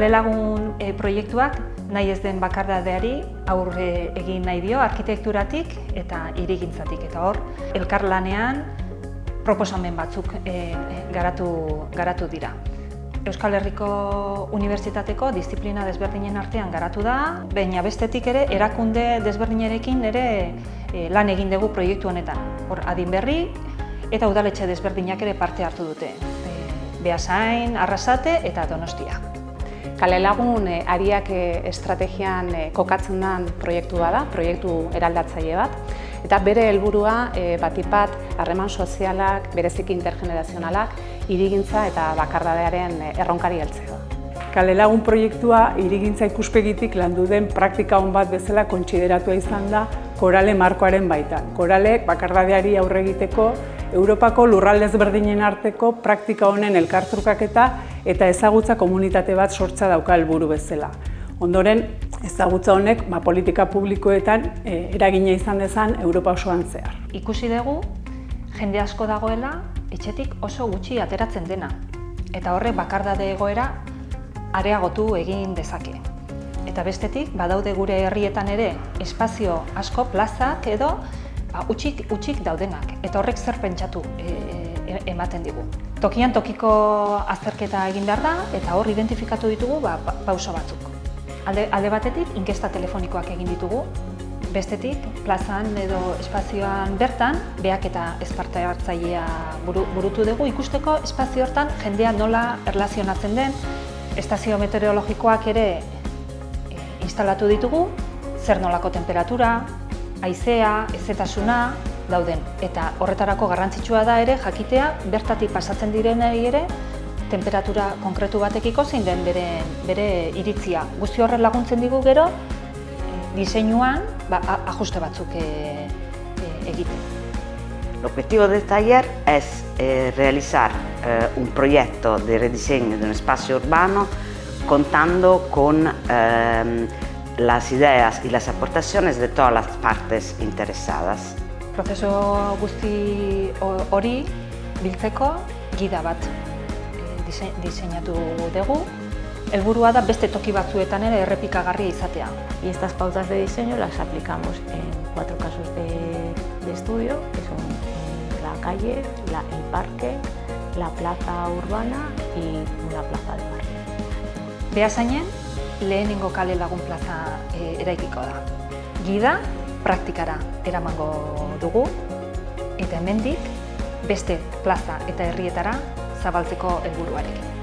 Kale lagun proiektuak nahi ez den bakardadeari aurre egin nahi dio arkitekturatik eta hirigintzatik. Eta hor, elkarlanean proposamen batzuk garatu dira. Euskal Herriko Unibertsitateko disiplina desberdinen artean garatu da, baina bestetik ere erakunde desberdinerekin ere lan egin dugu proiektu honetan. Hor, adin berri eta udaletxe desberdinak ere parte hartu dute. Beasain, Arrasate eta Donostia. Kale lagun ariak estrategian kokatzen den proiektu da, proiektu eraldatzaile bat. Eta bere helburua batipat harreman sozialak, bereziki intergenerazionalak, hirigintza eta bakardadearen erronkari heltzea. Kale lagun proiektua hirigintza ikuspegitik landu den praktika on bat bezala kontsideratua izan da Korale markoaren baitan. Koralek bakardadeari aurre egiteko Europako lurralde ezberdinen arteko praktika honen elkartrukaketa eta ezagutza komunitate bat sortza dauka helburu bezala. Ondoren, ezagutza honek politika publikoetan eragina izan dezan Europa osoan zehar. Ikusi dugu, jende asko dagoela etxetik oso gutxi ateratzen dena. Eta horrek bakardade egoera areagotu egin dezake. Eta bestetik, badaude gure herrietan ere espazio asko, plazak edo utxik daudenak. Eta horrek zer pentsatu ematen digu. Tokian tokiko azterketa egin behar da eta hor identifikatu ditugu pauso batzuk. Alde batetik, inkesta telefonikoak egin ditugu, bestetik, plazan edo espazioan bertan, beak eta ez parte hartzailea burutu dugu, ikusteko espazio hortan jendea nola erlazionatzen den, estazio meteorologikoak ere instalatu ditugu, zer nolako temperatura, haizea, hezetasuna dauden. Eta horretarako garrantzitsua da ere jakitea bertatik pasatzen direnei ere temperatura konkretu batekiko zein den bere iritzia. Guzti horren laguntzen digu gero diseinuan ajuste batzuk egiten. El objetivo del taller es realizar un proyecto de rediseño de un espacio urbano contando con las ideas y las aportaciones de todas las partes interesadas. Prozesu guzti hori biltzeko gida bat diseinatu dugu. Helburua da beste toki batzuetan ere errepikagarria izatea. Y estas pautas de diseño las aplicamos en 4 casos de estudio, que son la calle, el parque, la plaza urbana y una plaza de barrio. Beasainen lehenengo kale lagun plaza eraikiko da. Gida praktikara eramango dugu eta hemendik beste plaza eta herrietara zabaltzeko helburuarekin.